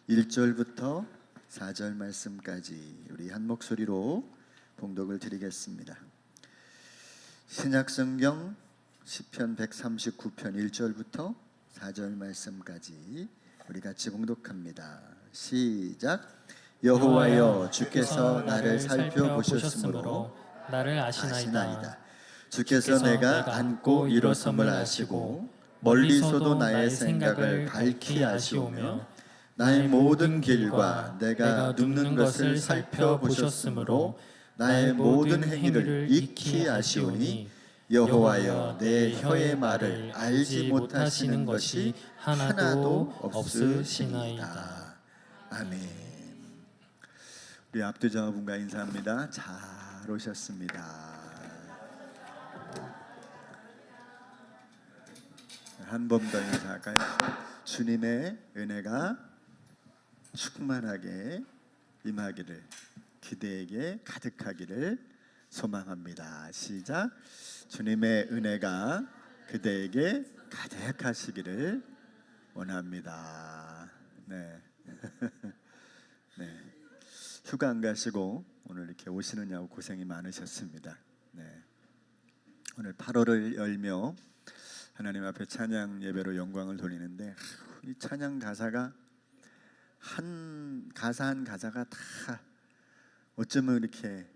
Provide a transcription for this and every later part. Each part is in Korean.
1절부터 4절 말씀까지 우리 한 목소리로 봉독을 드리겠습니다. 신약성경 시편 139편 1절부터 4절 말씀까지 우리 같이 봉독합니다. 시작. 여호와여, 주께서 나를 살펴보셨으므로 나를 아시나이다. 주께서 내가 앉고 일어섬을 아시고 멀리서도 나의 생각을 밝히 아시오며 나의 모든 길과 내가 눕는 것을 살펴보셨으므로 나의 모든 행위를 익히 아시오니 여호와여, 내 혀의 말을 알지 못하시는 것이 하나도 없으시니이다. 아멘. 우리 압도자분과 인사합니다. 잘 오셨습니다. 한 번 더 인사할까요? 주님의 은혜가 충만하게 임하기를, 기대에게 가득하기를 소망합니다. 시작. 주님의 은혜가 그대에게 가득하시기를 원합니다. 네. 네. 휴가 안 가시고 오늘 이렇게 오시느냐고 고생이 많으셨습니다. 네. 오늘 8월을 열며 하나님 앞에 찬양 예배로 영광을 돌리는데, 이 찬양 가사가 한 가사가 다 어쩌면 이렇게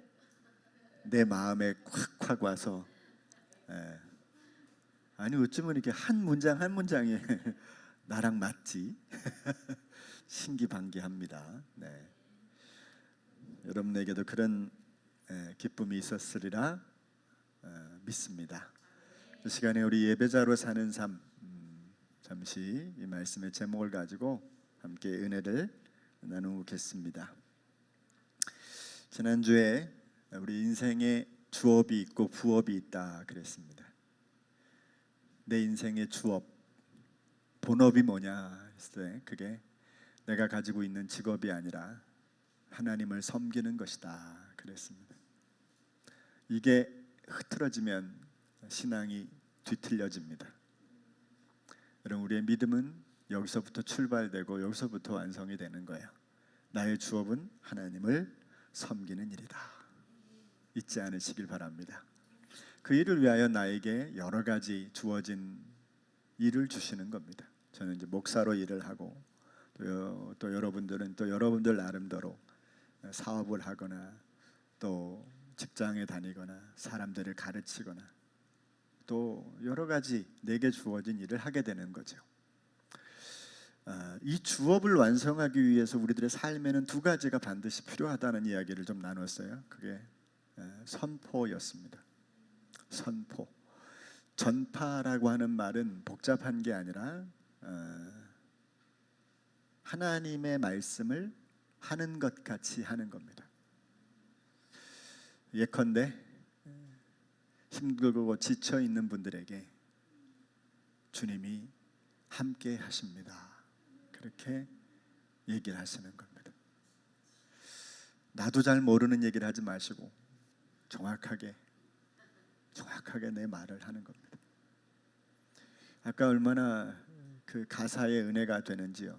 내 마음에 콱콱 와서, 아니 어쩌면 이렇게 한 문장 한 문장이 나랑 맞지? 신기반기합니다. 네. 여러분에게도 그런 기쁨이 있었으리라 믿습니다. 이 시간에 우리 예배자로 사는 삶, 잠시 이 말씀의 제목을 가지고 함께 은혜를 나누겠습니다. 지난주에 우리 인생에 주업이 있고 부업이 있다 그랬습니다. 내 인생의 주업, 본업이 뭐냐 했을 때 그게 내가 가지고 있는 직업이 아니라 하나님을 섬기는 것이다 그랬습니다. 이게 흐트러지면 신앙이 뒤틀려집니다. 여러분, 우리의 믿음은 여기서부터 출발되고 여기서부터 완성이 되는 거예요. 나의 주업은 하나님을 섬기는 일이다. 잊지 않으시길 바랍니다. 그 일을 위하여 나에게 여러 가지 주어진 일을 주시는 겁니다. 저는 이제 목사로 일을 하고 또 여러분들은 또 여러분들 나름대로 사업을 하거나 또 직장에 다니거나 사람들을 가르치거나 또 여러 가지 내게 주어진 일을 하게 되는 거죠. 이 주업을 완성하기 위해서 우리들의 삶에는 두 가지가 반드시 필요하다는 이야기를 좀 나눴어요. 그게 선포였습니다. 선포. 전파라고 하는 말은 복잡한 게 아니라 하나님의 말씀을 하는 것 같이 하는 겁니다. 예컨대 힘들고 지쳐 있는 분들에게 주님이 함께 하십니다. 그렇게 얘기를 하시는 겁니다. 나도 잘 모르는 얘기를 하지 마시고 정확하게 내 말을 하는 겁니다. 아까 얼마나 그 가사의 은혜가 되는지요.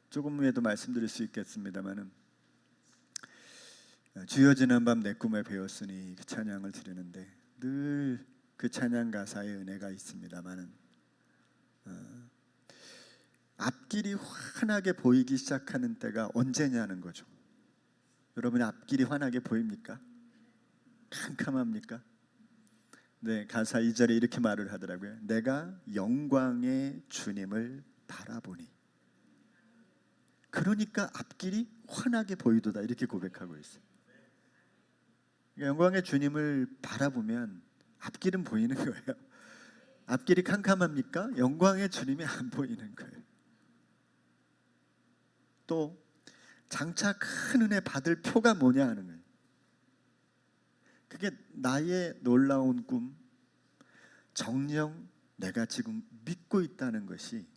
조금 후에도 말씀드릴 수 있겠습니다만은, 주여 지난밤 내 꿈에 배웠으니 그 찬양을 드리는데 늘 그 찬양 가사의 은혜가 있습니다만은, 앞길이 환하게 보이기 시작하는 때가 언제냐는 거죠. 여러분의 앞길이 환하게 보입니까? 캄캄합니까? 네, 가사 2절에 이렇게 말을 하더라고요. 내가 영광의 주님을 바라보니. 그러니까 앞길이 환하게 보이도다 이렇게 고백하고 있어요. 그러니까 영광의 주님을 바라보면 앞길은 보이는 거예요. 앞길이 캄캄합니까? 영광의 주님이 안 보이는 거예요. 또 장차 큰 은혜 받을 표가 뭐냐 하는 거예요. 그게 나의 놀라운 꿈, 정녕 내가 지금 믿고 있다는 것이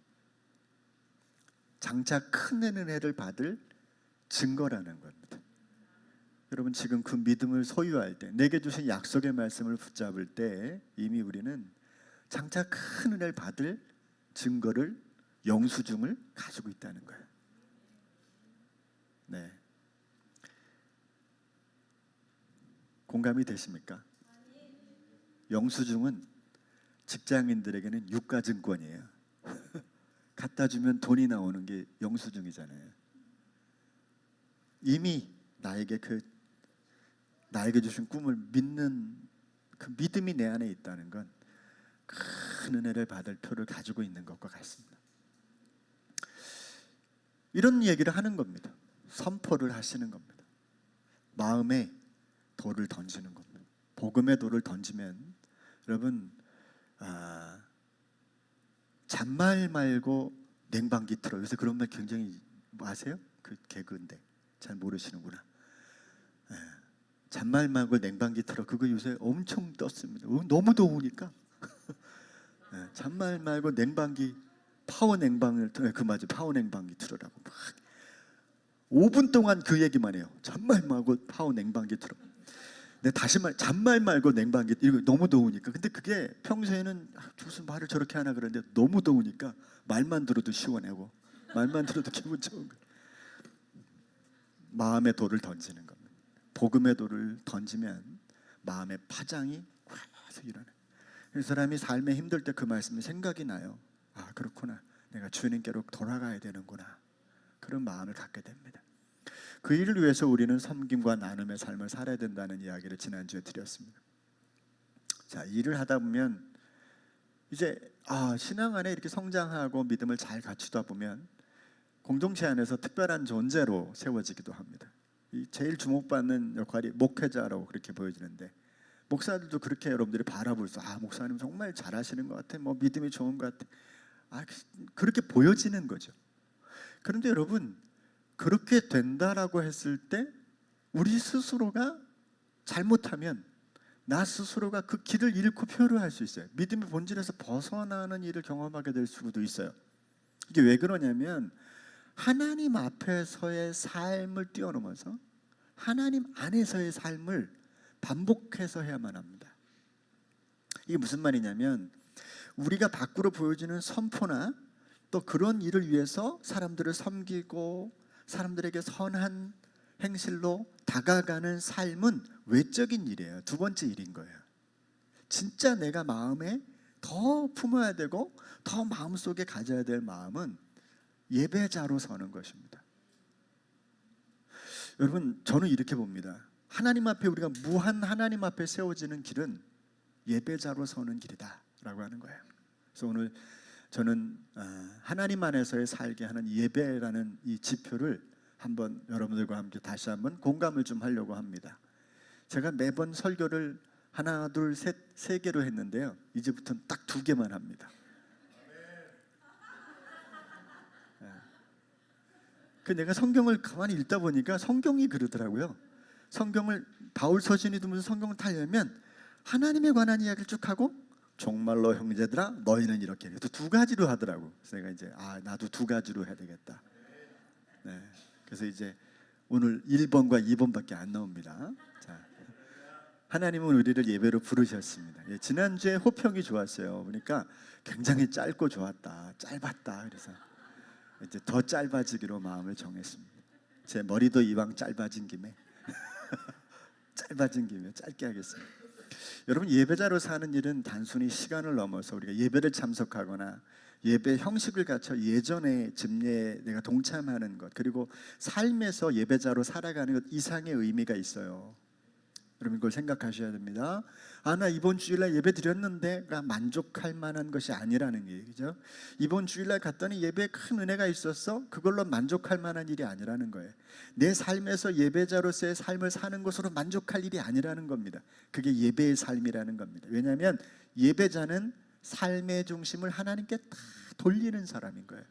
장차 큰 은혜를 받을 증거라는 겁니다. 여러분, 지금 그 믿음을 소유할 때, 내게 주신 약속의 말씀을 붙잡을 때 이미 우리는 장차 큰 은혜를 받을 증거를 영수증을 가지고 있다는 거예요. 네. 공감이 되십니까? 영수증은 직장인들에게는 유가증권이에요. 갖다 주면 돈이 나오는 게 영수증이잖아요. 이미 나에게 주신 꿈을 믿는 그 믿음이 내 안에 있다는 건 큰 은혜를 받을 표를 가지고 있는 것과 같습니다. 이런 얘기를 하는 겁니다. 선포를 하시는 겁니다. 마음에 돌을 던지는 겁니다. 복음의 돌을 던지면 여러분 잔말 말고 냉방기 틀어. 요새 그런 말 굉장히 아세요? 그 개그인데 잘 모르시는구나. 잔말 말고 냉방기 틀어. 그거 요새 엄청 떴습니다. 너무 더우니까 잔말 말고 냉방기 파워 냉방을 틀어. 맞아, 파워 냉방기 틀으라고 막 5분 동안 그 얘기만 해요. 잔말 말고 파워 냉방기 틀어. 근데 다시 잔말 말고 냉방기, 이거 너무 더우니까. 근데 그게 평소에는 무슨 말을 저렇게 하나 그러는데 너무 더우니까 말만 들어도 시원하고 말만 들어도 기분 좋은 거예요. 마음의 돌을 던지는 겁니다. 복음의 돌을 던지면 마음의 파장이 확 일어나요. 이 사람이 삶에 힘들 때 그 말씀이 생각이 나요. 아, 그렇구나. 내가 주님께로 돌아가야 되는구나. 그런 마음을 갖게 됩니다. 그 일을 위해서 우리는 섬김과 나눔의 삶을 살아야 된다는 이야기를 지난주에 드렸습니다. 자, 일을 하다 보면 이제 신앙 안에 이렇게 성장하고 믿음을 잘 갖추다 보면 공동체 안에서 특별한 존재로 세워지기도 합니다. 제일 주목받는 역할이 목회자라고 그렇게 보여지는데, 목사들도 그렇게 여러분들이 바라볼 수, 목사님 정말 잘하시는 것 같아, 믿음이 좋은 것 같아, 그렇게 보여지는 거죠. 그런데 여러분, 그렇게 된다라고 했을 때 우리 스스로가 잘못하면 나 스스로가 그 길을 잃고 표류할 수 있어요. 믿음의 본질에서 벗어나는 일을 경험하게 될 수도 있어요. 이게 왜 그러냐면 하나님 앞에서의 삶을 뛰어넘어서 하나님 안에서의 삶을 반복해서 해야만 합니다. 이게 무슨 말이냐면 우리가 밖으로 보여주는 선포나 또 그런 일을 위해서 사람들을 섬기고 사람들에게 선한 행실로 다가가는 삶은 외적인 일이에요. 두 번째 일인 거예요. 진짜 내가 마음에 더 품어야 되고 더 마음속에 가져야 될 마음은 예배자로 서는 것입니다. 여러분, 저는 이렇게 봅니다. 하나님 앞에 우리가 무한 하나님 앞에 세워지는 길은 예배자로 서는 길이다 라고 하는 거예요. 그래서 오늘 저는 하나님 안에서의 살게 하는 예배라는 이 지표를 한번 여러분들과 함께 다시 한번 공감을 좀 하려고 합니다. 제가 매번 설교를 하나, 둘, 셋, 세 개로 했는데요. 이제부터는 딱 2개만 합니다. 내가 성경을 가만히 읽다 보니까 성경이 그러더라고요. 성경을 바울 서신이 두면서 성경을 타려면 하나님에 관한 이야기를 쭉 하고 정말로 형제들아 너희는 이렇게 해서 2가지로 하더라고. 그래서 내가 이제 나도 2가지로 해야 되겠다. 네. 그래서 이제 오늘 1번과 2번밖에 안 나옵니다. 자, 하나님은 우리를 예배로 부르셨습니다. 지난주에 호평이 좋았어요. 그러니까 굉장히 짧고 좋았다, 짧았다. 그래서 이제 더 짧아지기로 마음을 정했습니다. 제 머리도 이왕 짧아진 김에 짧게 하겠습니다. 여러분, 예배자로 사는 일은 단순히 시간을 넘어서 우리가 예배를 참석하거나 예배 형식을 갖춰 예전의 집례에 내가 동참하는 것, 그리고 삶에서 예배자로 살아가는 것 이상의 의미가 있어요. 여러분, 그걸 생각하셔야 됩니다. 나 이번 주일날 예배 드렸는데가 만족할 만한 것이 아니라는 얘기죠. 이번 주일날 갔더니 예배에 큰 은혜가 있었어, 그걸로 만족할 만한 일이 아니라는 거예요. 내 삶에서 예배자로서의 삶을 사는 것으로 만족할 일이 아니라는 겁니다. 그게 예배의 삶이라는 겁니다. 왜냐하면 예배자는 삶의 중심을 하나님께 다 돌리는 사람인 거예요.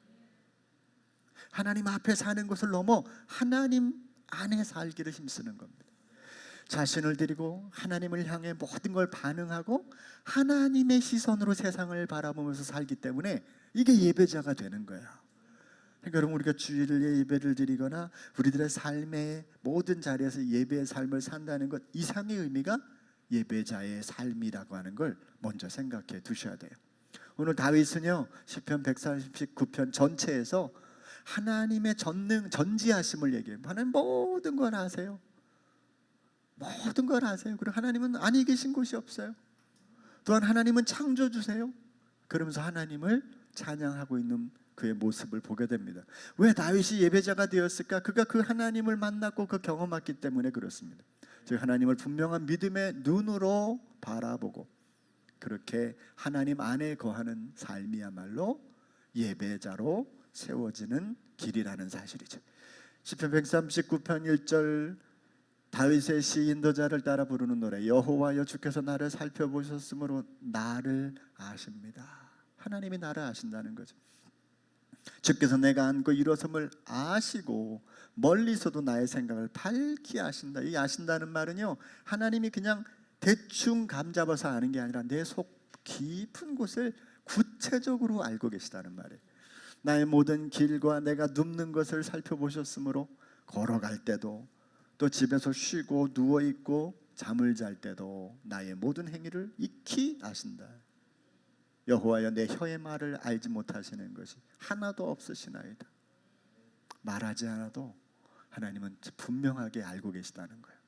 하나님 앞에 사는 것을 넘어 하나님 안에 살기를 힘쓰는 겁니다. 자신을 드리고 하나님을 향해 모든 걸 반응하고 하나님의 시선으로 세상을 바라보면서 살기 때문에 이게 예배자가 되는 거예요. 그러니까 여러분, 우리가 주일에 예배를 드리거나 우리들의 삶의 모든 자리에서 예배의 삶을 산다는 것 이상의 의미가 예배자의 삶이라고 하는 걸 먼저 생각해 두셔야 돼요. 오늘 다윗은요 시편 139편 전체에서 하나님의 전지하심을 얘기해요. 하나님 모든 걸 아세요. 모든 걸 아세요. 그리고 하나님은 아니 계신 곳이 없어요. 또한 하나님은 창조주세요. 그러면서 하나님을 찬양하고 있는 그의 모습을 보게 됩니다. 왜 다윗이 예배자가 되었을까? 그가 그 하나님을 만났고 그 경험했기 때문에 그렇습니다. 즉 하나님을 분명한 믿음의 눈으로 바라보고 그렇게 하나님 안에 거하는 삶이야말로 예배자로 세워지는 길이라는 사실이죠. 시편 139편 1절 다윗의 시 인도자를 따라 부르는 노래. 여호와여 주께서 나를 살펴보셨으므로 나를 아십니다. 하나님이 나를 아신다는 거죠. 주께서 내가 안고 일어섬을 아시고 멀리서도 나의 생각을 밝히 아신다. 이 아신다는 말은요 하나님이 그냥 대충 감잡아서 아는 게 아니라 내 속 깊은 곳을 구체적으로 알고 계시다는 말이에요. 나의 모든 길과 내가 눕는 것을 살펴보셨으므로 걸어갈 때도 또 집에서 쉬고 누워있고 잠을 잘 때도 나의 모든 행위를 익히 아신다. 여호와여 내 혀의 말을 알지 못하시는 것이 하나도 없으시나이다. 말하지 않아도 하나님은 분명하게 알고 계시다는 거예요.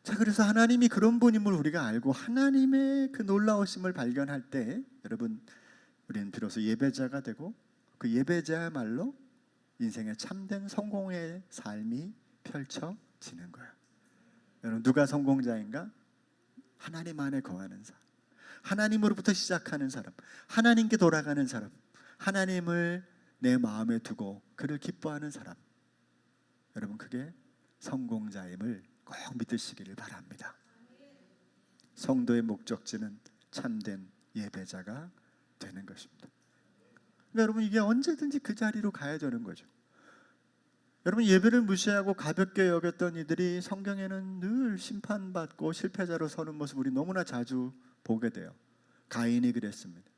자, 그래서 하나님이 그런 분임을 우리가 알고 하나님의 그 놀라우심을 발견할 때 여러분 우리는 비로소 예배자가 되고 그 예배자야말로 인생의 참된 성공의 삶이 펼쳐지는 거예요. 여러분 누가 성공자인가? 하나님 안에 거하는 사람, 하나님으로부터 시작하는 사람, 하나님께 돌아가는 사람, 하나님을 내 마음에 두고 그를 기뻐하는 사람, 여러분 그게 성공자임을 꼭 믿으시기를 바랍니다. 성도의 목적지는 참된 예배자가 되는 것입니다. 그러니까 여러분 이게 언제든지 그 자리로 가야 되는 거죠. 여러분 예배를 무시하고 가볍게 여겼던 이들이 성경에는 늘 심판받고 실패자로 서는 모습 우리 너무나 자주 보게 돼요. 가인이 그랬습니다.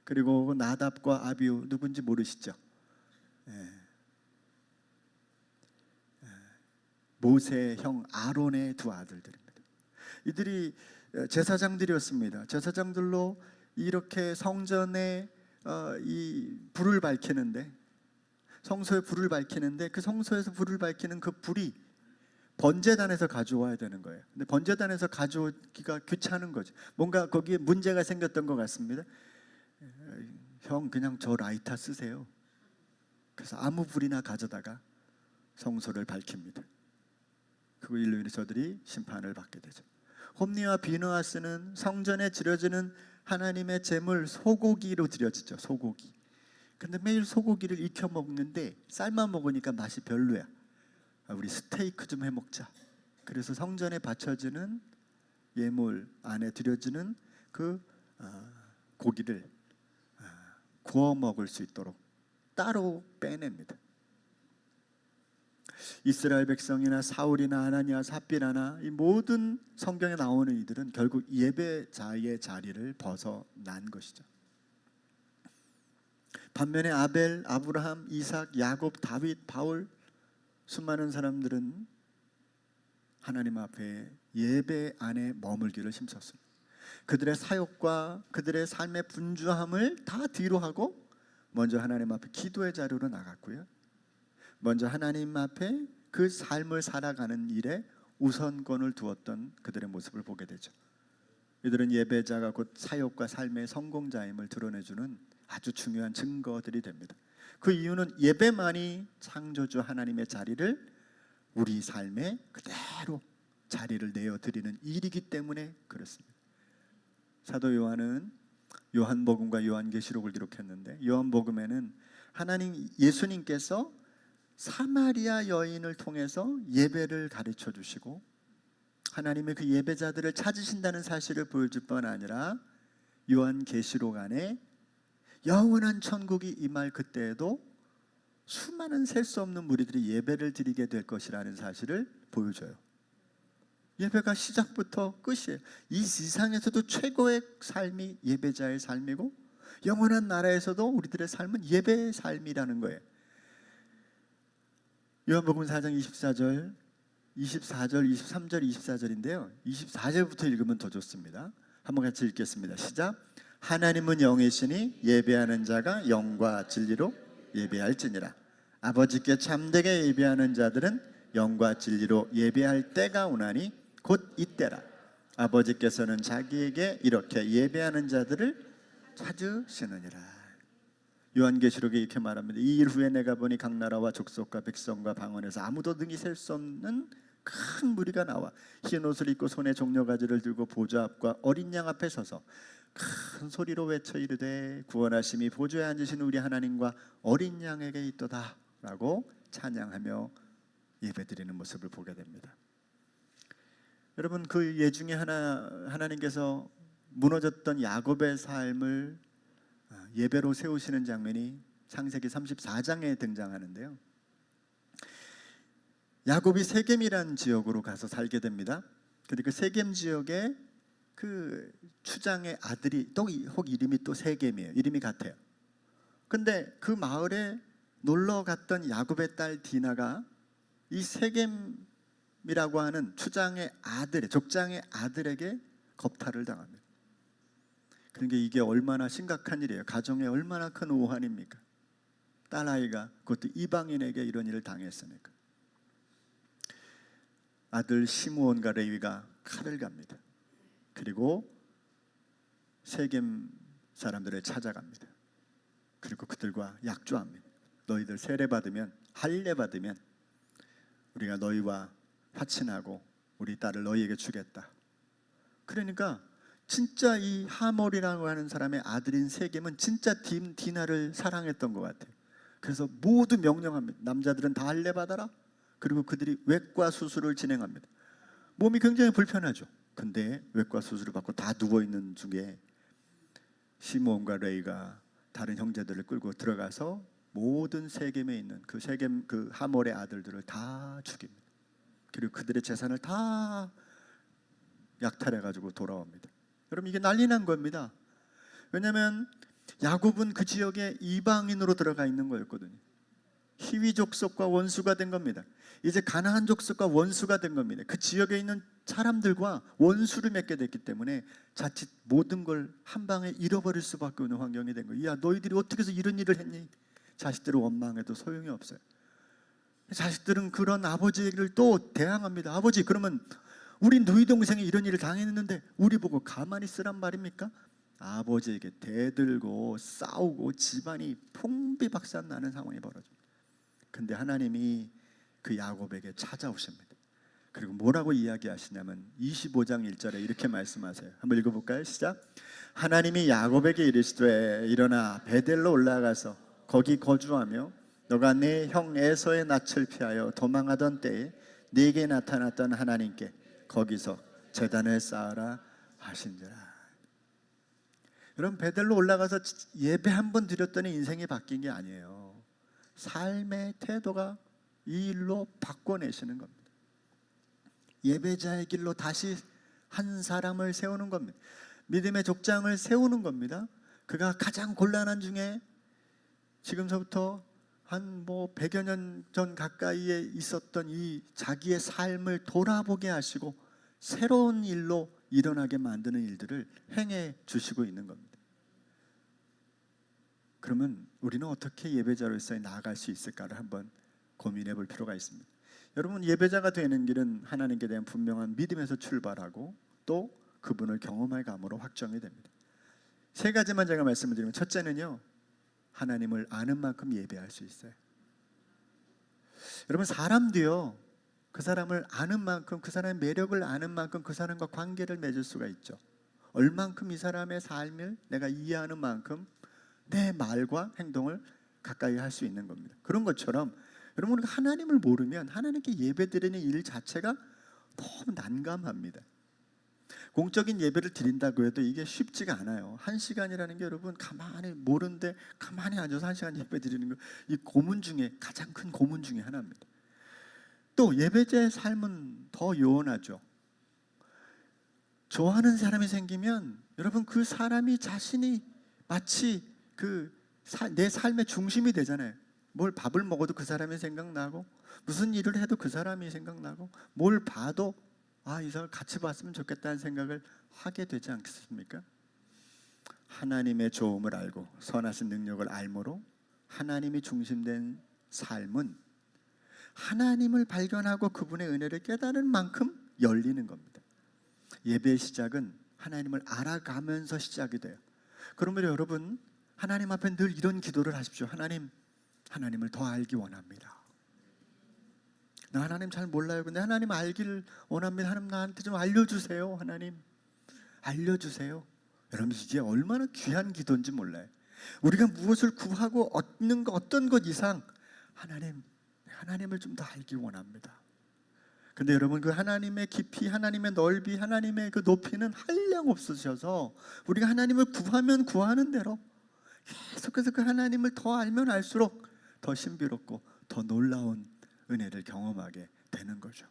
그리고 나답과 아비후 누군지 모르시죠? 모세의 형 아론의 두 아들들입니다. 이들이 제사장들이었습니다. 제사장들로 이렇게 성전에 이 불을 밝히는데 성소에 불을 밝히는데 그 성소에서 불을 밝히는 그 불이 번제단에서 가져와야 되는 거예요. 근데 번제단에서 가져오기가 귀찮은 거죠. 뭔가 거기에 문제가 생겼던 것 같습니다. 형 그냥 저 라이터 쓰세요. 그래서 아무 불이나 가져다가 성소를 밝힙니다. 그 일로 인해 저들이 심판을 받게 되죠. 홈니와 비느하스는 성전에 드려지는 하나님의 제물 소고기로 드려지죠. 소고기. 근데 매일 소고기를 익혀 먹는데 삶아 먹으니까 맛이 별로야. 우리 스테이크 좀 해 먹자. 그래서 성전에 바쳐지는 예물 안에 드려지는 그 고기를 구워 먹을 수 있도록 따로 빼냅니다. 이스라엘 백성이나 사울이나 아나니아 삽비라나 이 모든 성경에 나오는 이들은 결국 예배자의 자리를 벗어난 것이죠. 반면에 아벨, 아브라함, 이삭, 야곱, 다윗, 바울 수많은 사람들은 하나님 앞에 예배 안에 머물기를 힘썼습니다. 그들의 사역과 그들의 삶의 분주함을 다 뒤로 하고 먼저 하나님 앞에 기도의 자리로 나갔고요. 먼저 하나님 앞에 그 삶을 살아가는 일에 우선권을 두었던 그들의 모습을 보게 되죠. 이들은 예배자가 곧 사역과 삶의 성공자임을 드러내주는 아주 중요한 증거들이 됩니다. 그 이유는 예배만이 창조주 하나님의 자리를 우리 삶에 그대로 자리를 내어드리는 일이기 때문에 그렇습니다. 사도 요한은 요한복음과 요한계시록을 기록했는데 요한복음에는 예수님께서 사마리아 여인을 통해서 예배를 가르쳐 주시고 하나님의 그 예배자들을 찾으신다는 사실을 보여줄 뿐 아니라 요한계시록 안에 영원한 천국이 임할 그때에도 수많은 셀 수 없는 무리들이 예배를 드리게 될 것이라는 사실을 보여줘요. 예배가 시작부터 끝이에요. 이 세상에서도 최고의 삶이 예배자의 삶이고 영원한 나라에서도 우리들의 삶은 예배의 삶이라는 거예요. 요한복음 4장 24절, 23절, 24절인데요. 24절부터 읽으면 더 좋습니다. 한번 같이 읽겠습니다. 시작. 하나님은 영이시니 예배하는 자가 영과 진리로 예배할지니라. 아버지께 참되게 예배하는 자들은 영과 진리로 예배할 때가 오나니 곧 이때라. 아버지께서는 자기에게 이렇게 예배하는 자들을 찾으시느니라. 요한계시록에 이렇게 말합니다. 이 일 후에 내가 보니 각 나라와 족속과 백성과 방언에서 아무도 능히 셀 수 없는 큰 무리가 나와 흰 옷을 입고 손에 종려가지를 들고 보좌 앞과 어린 양 앞에 서서 큰 소리로 외쳐 이르되 구원하심이 보좌에 앉으신 우리 하나님과 어린 양에게 있도다 라고 찬양하며 예배드리는 모습을 보게 됩니다. 여러분, 그 예 중에 하나님께서 무너졌던 야곱의 삶을 예배로 세우시는 장면이 창세기 34장에 등장하는데요. 야곱이 세겜이라는 지역으로 가서 살게 됩니다. 그리고 그 세겜 지역에 그 추장의 아들이 또 혹 이름이 또 세겜이에요. 이름이 같아요. 근데 그 마을에 놀러 갔던 야곱의 딸 디나가 이 세겜이라고 하는 추장의 아들, 족장의 아들에게 겁탈을 당합니다. 그러니까 이게 얼마나 심각한 일이에요. 가정에 얼마나 큰 오한입니까? 딸아이가 그것도 이방인에게 이런 일을 당했으니까. 아들 시므온과 레위가 칼을 갑니다. 그리고 세겜 사람들을 찾아갑니다. 그리고 그들과 약조합니다. 너희들 세례 받으면, 할례 받으면 우리가 너희와 화친하고 우리 딸을 너희에게 주겠다. 그러니까 진짜 이 하몰이라고 하는 사람의 아들인 세겜은 진짜 디나를 사랑했던 것 같아요. 그래서 모두 명령합니다. 남자들은 다 할례 받아라. 그리고 그들이 외과 수술을 진행합니다. 몸이 굉장히 불편하죠. 근데 외과 수술을 받고 다 누워있는 중에 시므온과 레위가 다른 형제들을 끌고 들어가서 모든 세겜에 있는 그 세겜 그 하몰의 아들들을 다 죽입니다. 그리고 그들의 재산을 다 약탈해가지고 돌아옵니다. 여러분, 이게 난리 난 겁니다. 왜냐하면 야곱은 그 지역에 이방인으로 들어가 있는 거였거든요. 히위 족속과 원수가 된 겁니다. 이제 가나안 족속과 원수가 된 겁니다. 그 지역에 있는 사람들과 원수를 맺게 됐기 때문에 자칫 모든 걸 한 방에 잃어버릴 수밖에 없는 환경이 된 거예요. 야, 너희들이 어떻게 해서 이런 일을 했니? 자식들을 원망해도 소용이 없어요. 자식들은 그런 아버지를 또 대항합니다. 아버지, 그러면 우리 너희 동생이 이런 일을 당했는데 우리 보고 가만히 있으란 말입니까? 아버지에게 대들고 싸우고 집안이 풍비박산 나는 상황이 벌어집니다. 근데 하나님이 그 야곱에게 찾아오십니다. 그리고 뭐라고 이야기하시냐면 25장 1절에 이렇게 말씀하세요. 한번 읽어볼까요? 시작. 하나님이 야곱에게 이르시되 일어나 베델로 올라가서 거기 거주하며 너가 내 형 에서의 낯을 피하여 도망하던 때에 네게 나타났던 하나님께 거기서 제단을 쌓아라 하신지라. 여러분, 베델로 올라가서 예배 한 번 드렸더니 인생이 바뀐 게 아니에요. 삶의 태도가 이 일로 바꿔내시는 겁니다. 예배자의 길로 다시 한 사람을 세우는 겁니다. 믿음의 족장을 세우는 겁니다. 그가 가장 곤란한 중에 지금서부터 한 100여 년 전 가까이에 있었던 이 자기의 삶을 돌아보게 하시고 새로운 일로 일어나게 만드는 일들을 행해 주시고 있는 겁니다. 그러면 우리는 어떻게 예배자로서 나아갈 수 있을까를 한번 고민해 볼 필요가 있습니다. 여러분, 예배자가 되는 길은 하나님께 대한 분명한 믿음에서 출발하고 또 그분을 경험할 감으로 확정이 됩니다. 세 가지만 제가 말씀을 드리면, 첫째는요, 하나님을 아는 만큼 예배할 수 있어요. 여러분, 사람도요, 그 사람을 아는 만큼, 그 사람의 매력을 아는 만큼 그 사람과 관계를 맺을 수가 있죠. 얼만큼 이 사람의 삶을 내가 이해하는 만큼 내 말과 행동을 가까이 할 수 있는 겁니다. 그런 것처럼 여러분, 우리가 하나님을 모르면 하나님께 예배드리는 일 자체가 너무 난감합니다. 공적인 예배를 드린다고 해도 이게 쉽지가 않아요. 1시간이라는 게 여러분, 가만히 모르는데 가만히 앉아서 1시간 예배 드리는 거, 이 고문 중에 가장 큰 고문 중에 하나입니다. 또 예배자의 삶은 더 요원하죠. 좋아하는 사람이 생기면 여러분, 그 사람이 자신이 마치 내 삶의 중심이 되잖아요. 뭘 밥을 먹어도 그 사람이 생각나고, 무슨 일을 해도 그 사람이 생각나고, 뭘 봐도 이 사람 같이 봤으면 좋겠다는 생각을 하게 되지 않겠습니까? 하나님의 좋음을 알고 선하신 능력을 알므로 하나님이 중심된 삶은 하나님을 발견하고 그분의 은혜를 깨달은 만큼 열리는 겁니다. 예배의 시작은 하나님을 알아가면서 시작이 돼요. 그러면 여러분 하나님 앞에 늘 이런 기도를 하십시오. 하나님을 더 알기 원합니다. 나 하나님 잘 몰라요. 근데 하나님 알기를 원합니다. 하나님 나한테 좀 알려주세요. 하나님 알려주세요. 여러분 이게 얼마나 귀한 기도인지 몰라요. 우리가 무엇을 구하고 얻는 것 어떤 것 이상 하나님을 좀 더 알기 원합니다. 근데 여러분 그 하나님의 깊이, 하나님의 넓이, 하나님의 그 높이는 한량 없으셔서 우리가 하나님을 구하면 구하는 대로 계속해서 그 하나님을 더 알면 알수록 더 신비롭고 더 놀라운 은혜를 경험하게 되는 거죠.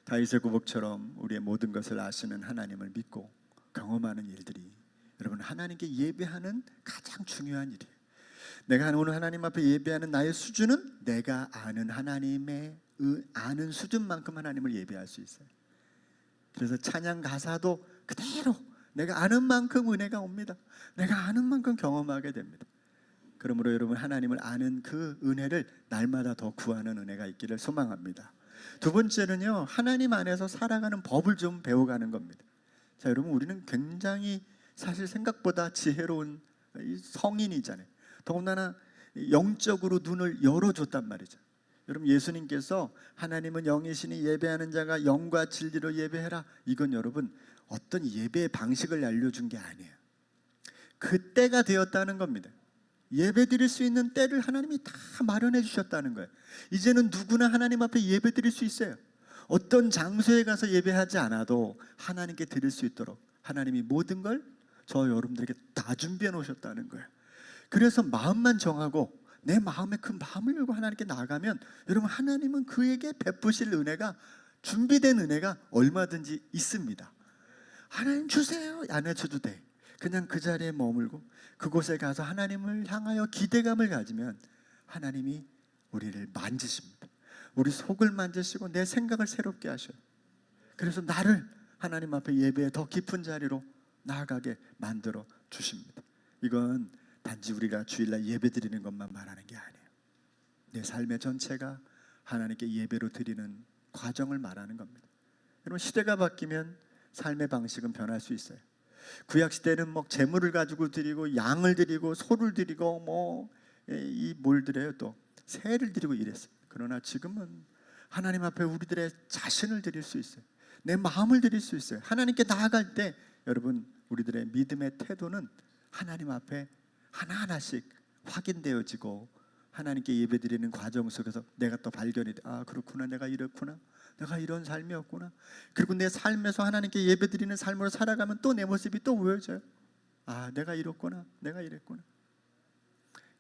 다윗의 구복처럼 우리의 모든 것을 아시는 하나님을 믿고 경험하는 일들이 여러분 하나님께 예배하는 가장 중요한 일이에요. 내가 오늘 하나님 앞에 예배하는 나의 수준은 내가 아는 하나님의 아는 수준만큼 하나님을 예배할 수 있어요. 그래서 찬양 가사도 그대로 내가 아는 만큼 은혜가 옵니다. 내가 아는 만큼 경험하게 됩니다. 그러므로 여러분 하나님을 아는 그 은혜를 날마다 더 구하는 은혜가 있기를 소망합니다. 두 번째는요, 하나님 안에서 살아가는 법을 좀 배워가는 겁니다. 자, 여러분 우리는 굉장히 사실 생각보다 지혜로운 성인이잖아요. 더군다나 영적으로 눈을 열어줬단 말이죠. 여러분 예수님께서 하나님은 영이시니 예배하는 자가 영과 진리로 예배해라. 이건 여러분 어떤 예배의 방식을 알려준 게 아니에요. 그 때가 되었다는 겁니다. 예배 드릴 수 있는 때를 하나님이 다 마련해 주셨다는 거예요. 이제는 누구나 하나님 앞에 예배 드릴 수 있어요. 어떤 장소에 가서 예배하지 않아도 하나님께 드릴 수 있도록 하나님이 모든 걸 저 여러분들에게 다 준비해 놓으셨다는 거예요. 그래서 마음만 정하고 내 마음에 그 마음을 열고 하나님께 나아가면 여러분 하나님은 그에게 베푸실 은혜가 준비된 은혜가 얼마든지 있습니다. 하나님 주세요 안 해줘도 돼. 그냥 그 자리에 머물고 그곳에 가서 하나님을 향하여 기대감을 가지면 하나님이 우리를 만지십니다. 우리 속을 만지시고 내 생각을 새롭게 하셔요. 그래서 나를 하나님 앞에 예배의 더 깊은 자리로 나아가게 만들어 주십니다. 이건 단지 우리가 주일날 예배 드리는 것만 말하는 게 아니에요. 내 삶의 전체가 하나님께 예배로 드리는 과정을 말하는 겁니다. 여러분 시대가 바뀌면 삶의 방식은 변할 수 있어요. 구약 시대는 뭐 재물을 가지고 드리고 양을 드리고 소를 드리고 뭘 드려요? 또 새를 드리고 이랬어요. 그러나 지금은 하나님 앞에 우리들의 자신을 드릴 수 있어요. 내 마음을 드릴 수 있어요. 하나님께 나아갈 때 여러분 우리들의 믿음의 태도는 하나님 앞에 하나하나씩 확인되어지고 하나님께 예배드리는 과정 속에서 내가 또 발견이 돼. 아 그렇구나, 내가 이렇구나, 내가 이런 삶이었구나. 그리고 내 삶에서 하나님께 예배드리는 삶으로 살아가면 또 내 모습이 또 보여져요. 아 내가 이렇구나, 내가 이랬구나.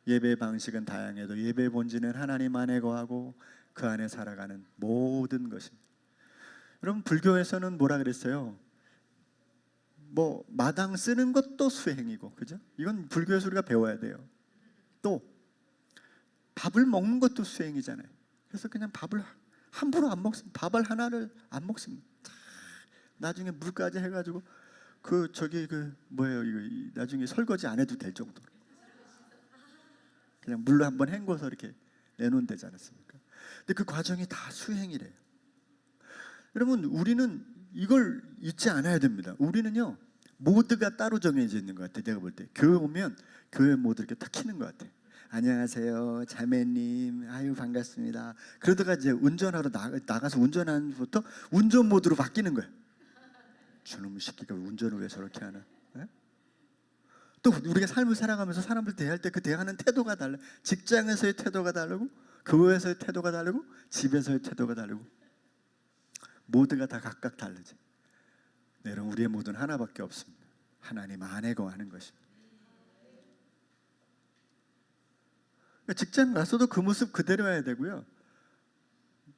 예배의 방식은 다양해도 예배의 본질은 하나님 안에 거하고 그 안에 살아가는 모든 것입니다. 여러분 불교에서는 뭐라 그랬어요? 뭐 마당 쓰는 것도 수행이고, 그죠? 이건 불교에서 우리가 배워야 돼요. 또 밥을 먹는 것도 수행이잖아요. 그래서 그냥 밥을 함부로 안 먹습니다. 밥을 하나를 안 먹습니다. 나중에 물까지 해가지고 뭐예요? 이거 나중에 설거지 안 해도 될 정도로 그냥 물로 한번 헹궈서 이렇게 내놓는다지 않았습니까? 근데 그 과정이 다 수행이래요. 여러분 우리는 이걸 잊지 않아야 됩니다. 우리는요 모드가 따로 정해져 있는 것 같아요. 내가 볼 때 교회 오면 교회 모드 이렇게 딱 키는 것 같아요. 안녕하세요 자매님, 아유 반갑습니다. 그러다가 이제 운전하러 나가서 운전하는 부터 운전 모드로 바뀌는 거예요. 저놈의 새끼가 운전을 왜 저렇게 하나? 네? 또 우리가 삶을 살아가면서 사람들 대할 때 그 대하는 태도가 달라. 직장에서의 태도가 다르고 교회에서의 태도가 다르고 집에서의 태도가 다르고 모두가 다 각각 다르지. 네, 여러분 우리의 모두는 하나밖에 없습니다. 하나님 안에 거하는 것입니다. 그러니까 직장 가서도 그 모습 그대로 해야 되고요.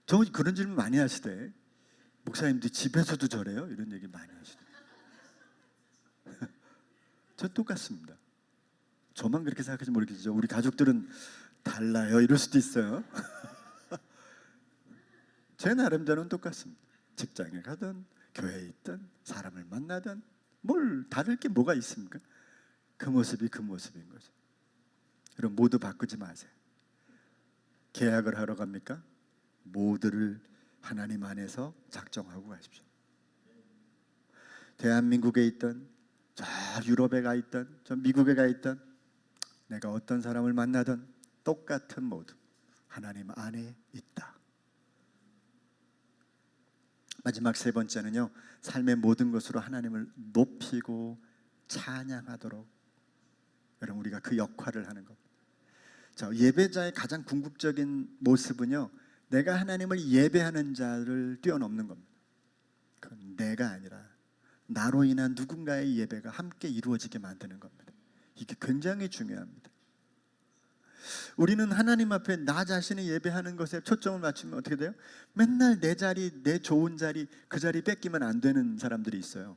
저 그런 질문 많이 하시대. 목사님들 집에서도 저래요? 이런 얘기 많이 하시대. 저 똑같습니다. 저만 그렇게 생각하지 모르겠죠. 우리 가족들은 달라요. 이럴 수도 있어요. 제 나름대로는 똑같습니다. 직장에 가든 교회에 있든 사람을 만나든 뭘 다를 게 뭐가 있습니까? 그 모습이 그 모습인 거죠. 여러분 모두 바꾸지 마세요. 계약을 하러 갑니까? 모두를 하나님 안에서 작정하고 가십시오. 대한민국에 있던, 저 유럽에 가 있던, 저 미국에 가 있던, 내가 어떤 사람을 만나든 똑같은 모두 하나님 안에 있다. 마지막 세 번째는요, 삶의 모든 것으로 하나님을 높이고 찬양하도록, 여러분 우리가 그 역할을 하는 겁니다. 자, 예배자의 가장 궁극적인 모습은요, 내가 하나님을 예배하는 자를 뛰어넘는 겁니다. 그건 내가 아니라 나로 인한 누군가의 예배가 함께 이루어지게 만드는 겁니다. 이게 굉장히 중요합니다. 우리는 하나님 앞에 나 자신을 예배하는 것에 초점을 맞추면 어떻게 돼요? 맨날 내 자리, 내 좋은 자리, 그 자리 뺏기면 안 되는 사람들이 있어요.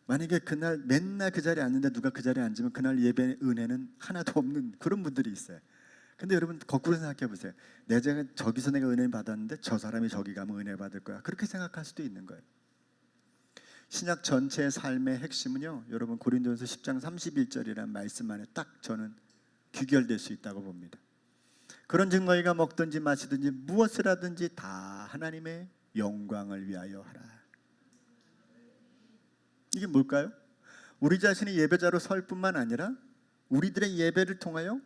만약에 그날 맨날 그 자리에 앉는데 누가 그 자리에 앉으면 그날 예배 은혜는 하나도 없는 그런 분들이 있어요. 근데 여러분 거꾸로 생각해 보세요. 내가 저기서 내가 은혜 받았는데 저 사람이 저기 가면 은혜 받을 거야. 그렇게 생각할 수도 있는 거예요. 신약 전체의 삶의 핵심은요, 여러분 고린도전서 10장 31절이라는 말씀 안에 딱 저는 귀결될 수 있다고 봅니다. 그런즉 너희가 먹든지 마시든지 무엇을 하든지 다 하나님의 영광을 위하여 하라. 이게 뭘까요? 우리 자신이 예배자로 설 뿐만 아니라 우리들의 예배를 통하여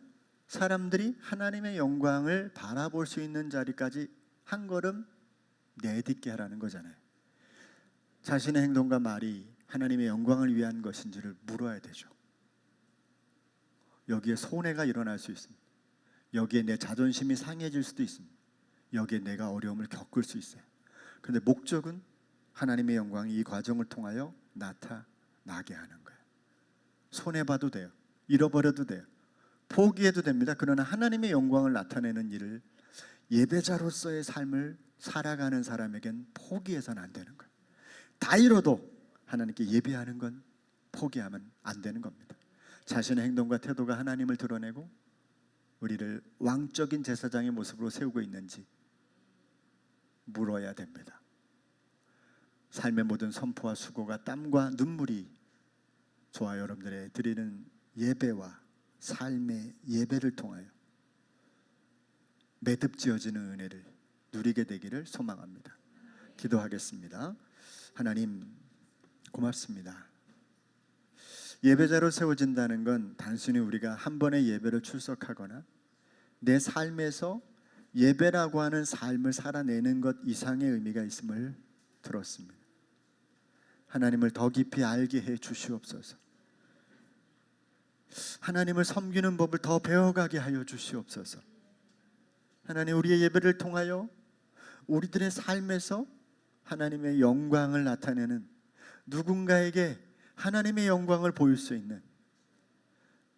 사람들이 하나님의 영광을 바라볼 수 있는 자리까지 한 걸음 내딛게 하라는 거잖아요. 자신의 행동과 말이 하나님의 영광을 위한 것인지를 물어야 되죠. 여기에 손해가 일어날 수 있습니다. 여기에 내 자존심이 상해질 수도 있습니다. 여기에 내가 어려움을 겪을 수 있어요. 그런데 목적은 하나님의 영광이 이 과정을 통하여 나타나게 하는 거예요. 손해봐도 돼요. 잃어버려도 돼요. 포기해도 됩니다. 그러나 하나님의 영광을 나타내는 일을 예배자로서의 삶을 살아가는 사람에겐 포기해서는 안 되는 거예요. 다 잃어도 하나님께 예배하는 건 포기하면 안 되는 겁니다. 자신의 행동과 태도가 하나님을 드러내고 우리를 왕적인 제사장의 모습으로 세우고 있는지 물어야 됩니다. 삶의 모든 선포와 수고가 땀과 눈물이 저와 여러분들의 드리는 예배와 삶의 예배를 통하여 매듭지어지는 은혜를 누리게 되기를 소망합니다. 기도하겠습니다. 하나님 고맙습니다. 예배자로 세워진다는 건 단순히 우리가 한 번의 예배를 출석하거나 내 삶에서 예배라고 하는 삶을 살아내는 것 이상의 의미가 있음을 들었습니다. 하나님을 더 깊이 알게 해 주시옵소서. 하나님을 섬기는 법을 더 배워가게 하여 주시옵소서. 하나님, 우리의 예배를 통하여 우리들의 삶에서 하나님의 영광을 나타내는, 누군가에게 하나님의 영광을 보일 수 있는,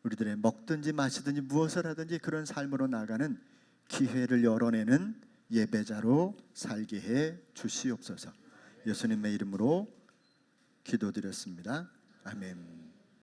우리들의 먹든지 마시든지 무엇을 하든지 그런 삶으로 나가는 기회를 열어내는 예배자로 살게 해 주시옵소서. 예수님의 이름으로 기도드렸습니다. 아멘.